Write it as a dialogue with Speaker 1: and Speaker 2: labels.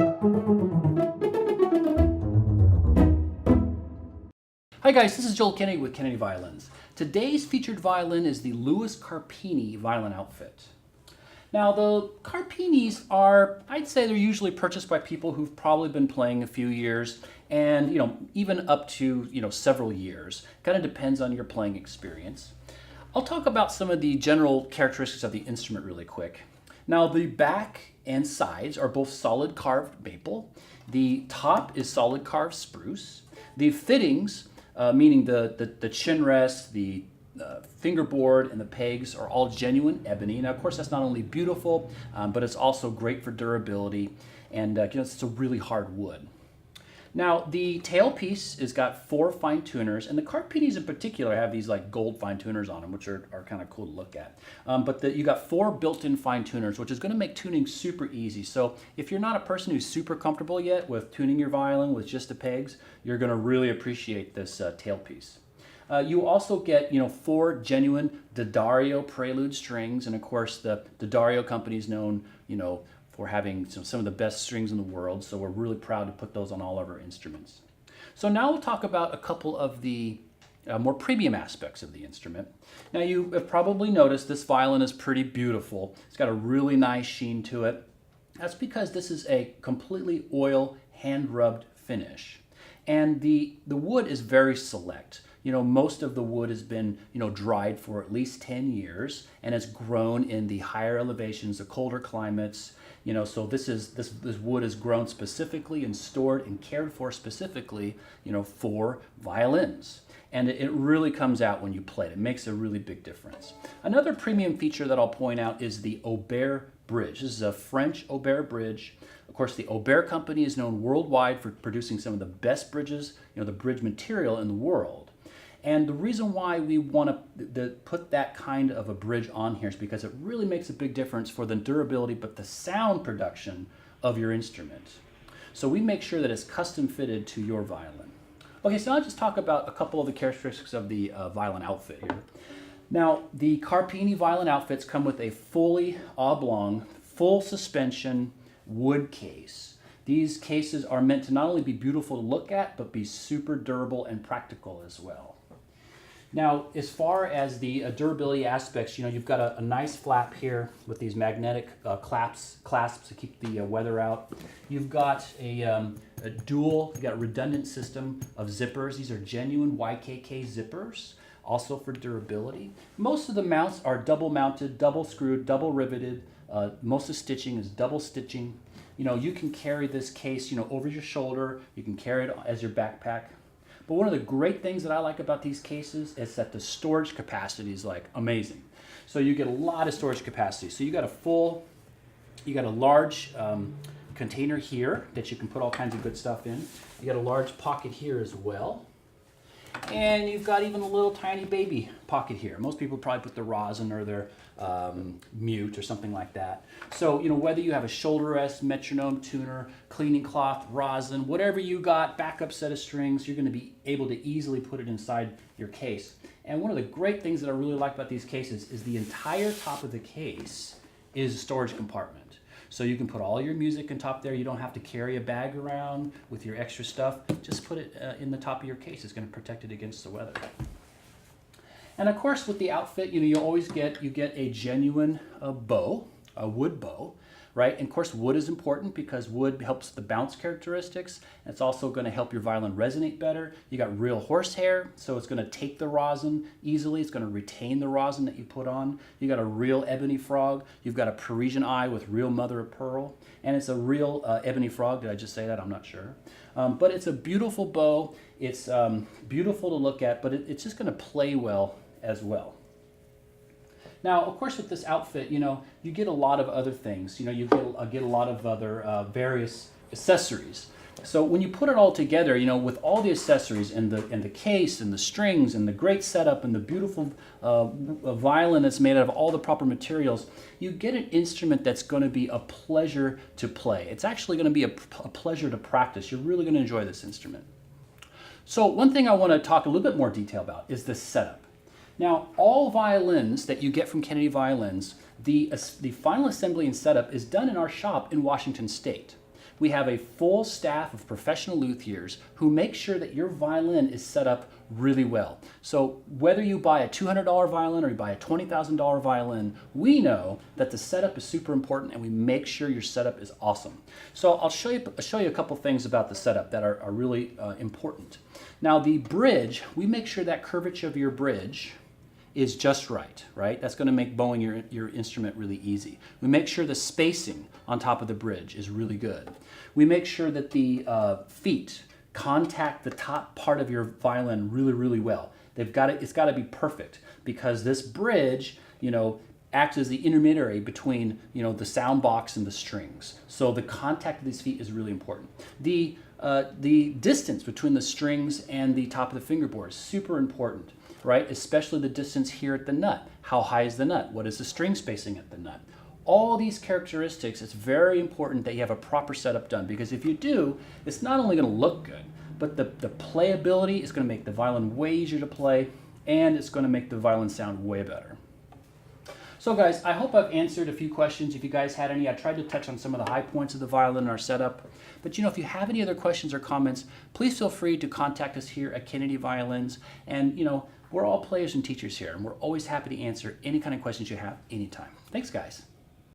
Speaker 1: Hi guys, this is Joel Kennedy with Kennedy Violins. Today's featured violin is the Louis Carpini violin outfit. Now the Carpinis are, I'd say they're usually purchased by people who've probably been playing a few years and even up to several years. Kind of depends on your playing experience. I'll talk about some of the general characteristics of the instrument really quick. Now the back and sides are both solid carved maple. The top is solid carved spruce. The fittings, meaning the chin rest, the fingerboard, and the pegs are all genuine ebony. Now, of course, that's not only beautiful, but it's also great for durability, and it's a really hard wood. Now, the tailpiece has got 4 fine tuners, and the Carpinis in particular have these like gold fine tuners on them, which are kind of cool to look at. But you got 4 built-in fine tuners, which is going to make tuning super easy. So if you're not a person who's super comfortable yet with tuning your violin with just the pegs, you're going to really appreciate this tailpiece. You also get 4 genuine D'Addario prelude strings, and of course the D'Addario company is known for having some of the best strings in the world, so we're really proud to put those on all of our instruments. So now we'll talk about a couple of the more premium aspects of the instrument. Now you have probably noticed this violin is pretty beautiful. It's got a really nice sheen to it. That's because this is a completely oil hand-rubbed finish. And the wood is very select. Most of the wood has been, dried for at least 10 years and has grown in the higher elevations, the colder climates. So this wood is grown specifically and stored and cared for specifically, for violins. And it really comes out when you play it. It makes a really big difference. Another premium feature that I'll point out is the Aubert bridge. This is a French Aubert bridge. Of course, the Aubert company is known worldwide for producing some of the best bridges, the bridge material in the world. And the reason why we want to put that kind of a bridge on here is because it really makes a big difference for the durability, but the sound production of your instrument. So we make sure that it's custom fitted to your violin. Okay, so I'll just talk about a couple of the characteristics of the violin outfit here. Now, the Carpini violin outfits come with a fully oblong, full suspension wood case. These cases are meant to not only be beautiful to look at, but be super durable and practical as well. Now, as far as the durability aspects, you've got a nice flap here with these magnetic clasps to keep the weather out. You've got a you've got a redundant system of zippers. These are genuine YKK zippers, also for durability. Most of the mounts are double mounted, double screwed, double riveted. Most of the stitching is double stitching. You can carry this case, over your shoulder. You can carry it as your backpack. But one of the great things that I like about these cases is that the storage capacity is like amazing. So you get a lot of storage capacity. So you got a large container here that you can put all kinds of good stuff in. You got a large pocket here as well. And you've got even a little tiny baby pocket here. Most people probably put their rosin or their mute or something like that. So, whether you have a shoulder rest, metronome, tuner, cleaning cloth, rosin, whatever you got, backup set of strings, you're going to be able to easily put it inside your case. And one of the great things that I really like about these cases is the entire top of the case is a storage compartment. So you can put all your music in top there. You don't have to carry a bag around with your extra stuff. Just put it in the top of your case. It's going to protect it against the weather. And of course, with the outfit, you always get a genuine bow, a wood bow, right? And of course, wood is important because wood helps the bounce characteristics. It's also going to help your violin resonate better. You got real horsehair, so it's going to take the rosin easily. It's going to retain the rosin that you put on. You got a real ebony frog. You've got a Parisian eye with real mother of pearl. And it's a real ebony frog. Did I just say that? I'm not sure. But it's a beautiful bow. It's beautiful to look at, but it's just going to play well as well. Now, of course, with this outfit, you get a lot of other things. You get a lot of other various accessories. So when you put it all together, with all the accessories and the case and the strings and the great setup and the beautiful violin that's made out of all the proper materials, you get an instrument that's going to be a pleasure to play. It's actually going to be a pleasure to practice. You're really going to enjoy this instrument. So one thing I want to talk a little bit more detail about is the setup. Now, all violins that you get from Kennedy Violins, the final assembly and setup is done in our shop in Washington State. We have a full staff of professional luthiers who make sure that your violin is set up really well. So whether you buy a $200 violin or you buy a $20,000 violin, we know that the setup is super important and we make sure your setup is awesome. So I'll show you a couple things about the setup that are really important. Now the bridge, we make sure that curvature of your bridge is just right? That's going to make bowing your instrument really easy. We make sure the spacing on top of the bridge is really good. We make sure that the feet contact the top part of your violin really, really well. It's got to be perfect because this bridge, acts as the intermediary between, the sound box and the strings. So the contact of these feet is really important. The distance between the strings and the top of the fingerboard is super important. Especially the distance here at the nut. How high is the nut? What is the string spacing at the nut? All these characteristics, it's very important that you have a proper setup done because if you do, it's not only going to look good, but the playability is going to make the violin way easier to play and it's going to make the violin sound way better. So guys, I hope I've answered a few questions. If you guys had any, I tried to touch on some of the high points of the violin in our setup. But if you have any other questions or comments, please feel free to contact us here at Kennedy Violins. And we're all players and teachers here, and we're always happy to answer any kind of questions you have anytime. Thanks, guys.